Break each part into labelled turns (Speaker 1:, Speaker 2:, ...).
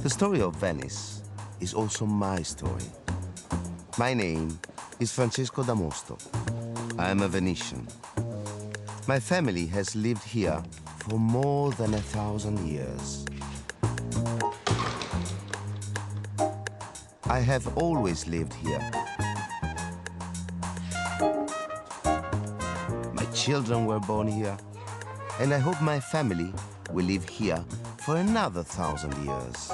Speaker 1: The story of Venice is also my story. My name is Francesco da Mosto. I am a Venetian. My family has lived here for more than 1,000 years. I have always lived here. My children were born here, and I hope my family will live here for another 1,000 years.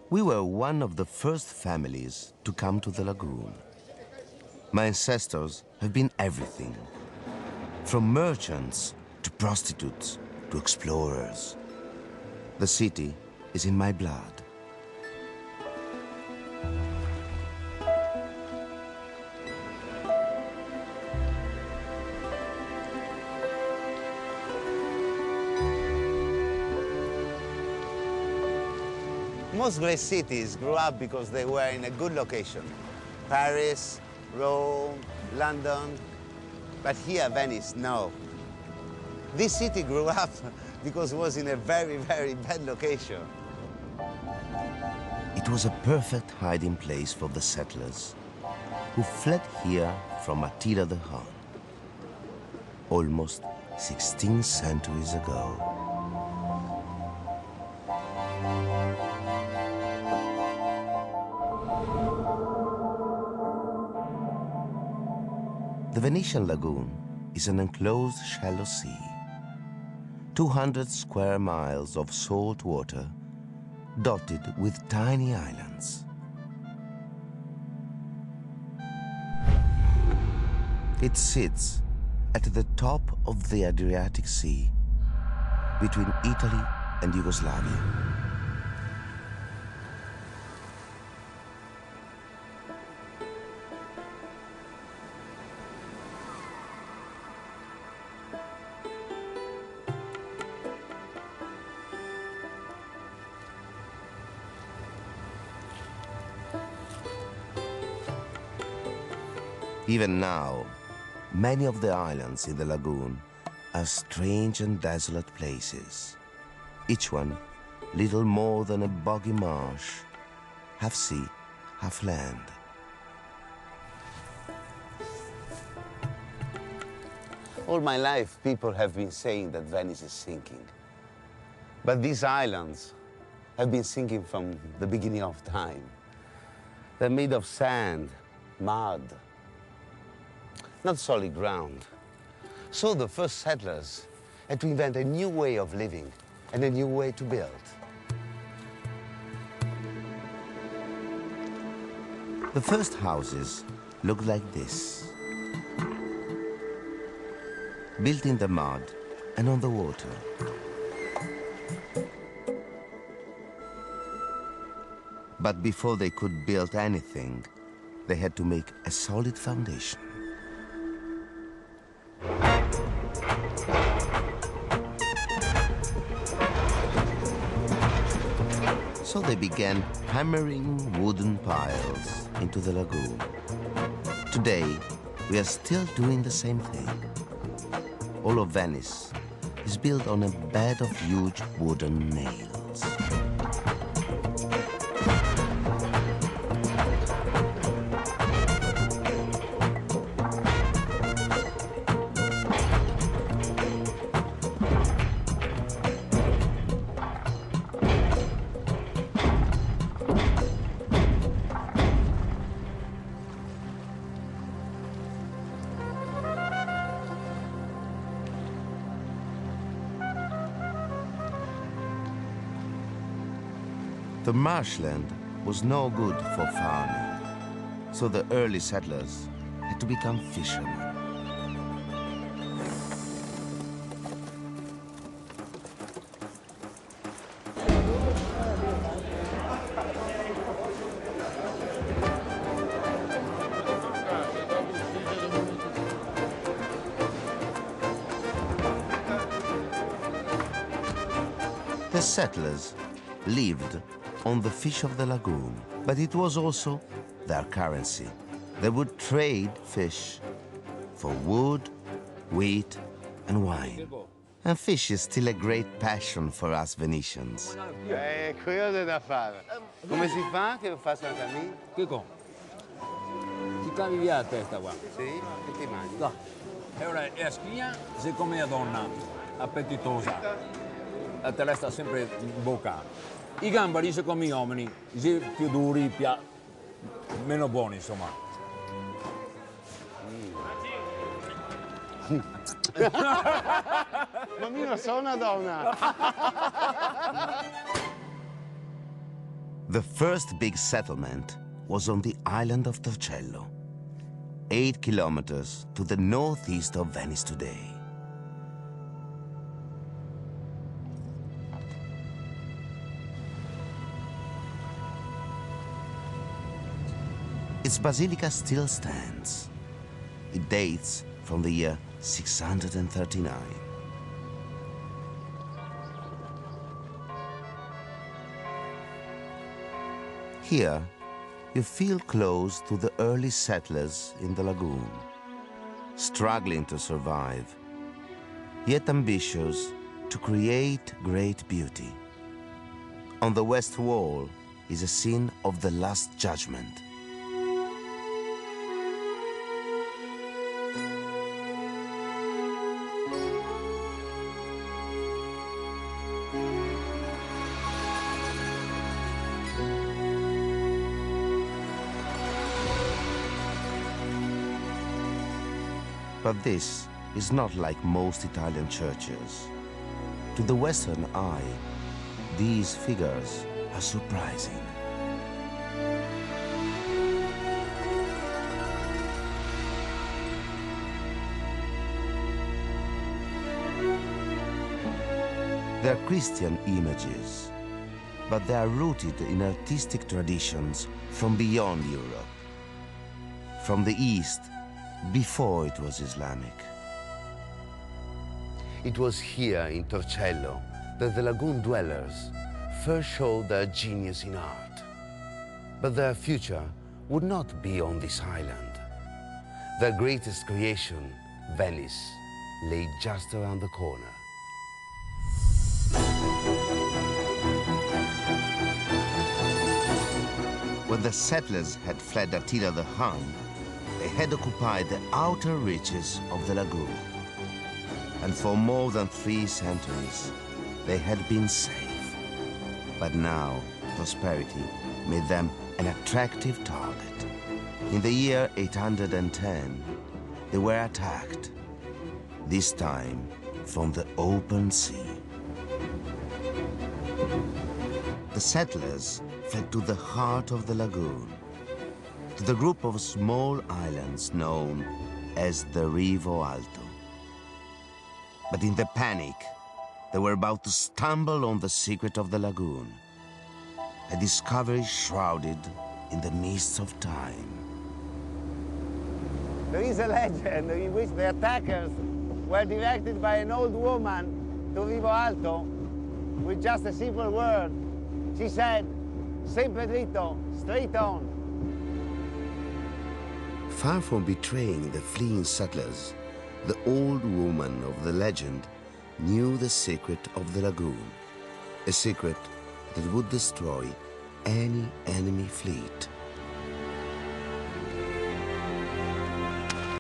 Speaker 1: We were one of the first families to come to the lagoon. My ancestors have been everything, from merchants to prostitutes to explorers. The city is in my blood.
Speaker 2: Most great cities grew up because they were in a good location. Paris, Rome, London. But here, Venice, no. This city grew up because it was in a very, very bad location.
Speaker 1: It was a perfect hiding place for the settlers who fled here from Attila the Hun, almost 16 centuries ago. The Venetian lagoon is an enclosed shallow sea, 200 square miles of salt water dotted with tiny islands. It sits at the top of the Adriatic Sea between Italy and Yugoslavia. Even now, many of the islands in the lagoon are strange and desolate places, each one little more than a boggy marsh, half sea, half land.
Speaker 2: All my life, people have been saying that Venice is sinking. But these islands have been sinking from the beginning of time. They're made of sand, mud, not solid ground. So the first settlers had to invent a new way of living and a new way to build.
Speaker 1: The first houses looked like this, built in the mud and on the water. But before they could build anything, they had to make a solid foundation. So they began hammering wooden piles into the lagoon. Today, we are still doing the same thing. All of Venice is built on a bed of huge wooden nails. The marshland was no good for farming, so the early settlers had to become fishermen. The settlers lived on the fish of the lagoon, but it was also their currency. They would trade fish for wood, wheat, and wine. And fish is still a great passion for us Venetians.
Speaker 2: Curioso da fare. Come si fa che lo faccia anche a me?
Speaker 3: Chico, si cavi via la testa qua.
Speaker 2: Sì? Che ti mangi?
Speaker 3: No. E ora è schia, siccome è donna appetitosa, la te resta sempre in bocca. I gamberi, secondo gli uomini, più duri, meno buoni, insomma.
Speaker 2: Ma io non sono una donna.
Speaker 1: The first big settlement was on the island of Torcello, 8 kilometers to the northeast of Venice today. Its basilica still stands. It dates from the year 639. Here, you feel close to the early settlers in the lagoon, struggling to survive, yet ambitious to create great beauty. On the west wall is a scene of the Last Judgment. But this is not like most Italian churches. To the Western eye, these figures are surprising. They are Christian images, but they are rooted in artistic traditions from beyond Europe, from the East, before it was Islamic.
Speaker 2: It was here in Torcello that the lagoon dwellers first showed their genius in art. But their future would not be on this island. Their greatest creation, Venice, lay just around the corner.
Speaker 1: When the settlers had fled Attila the Hun, they had occupied the outer reaches of the lagoon. And for more than 3 centuries, they had been safe. But now, prosperity made them an attractive target. In the year 810, they were attacked, this time from the open sea. The settlers fled to the heart of the lagoon, to the group of small islands known as the Rialto. But in the panic, they were about to stumble on the secret of the lagoon, a discovery shrouded in the mists of time.
Speaker 2: There is a legend in which the attackers were directed by an old woman to Rialto with just a simple word. She said, "Sempre dritto, straight on."
Speaker 1: Far from betraying the fleeing settlers, the old woman of the legend knew the secret of the lagoon, a secret that would destroy any enemy fleet.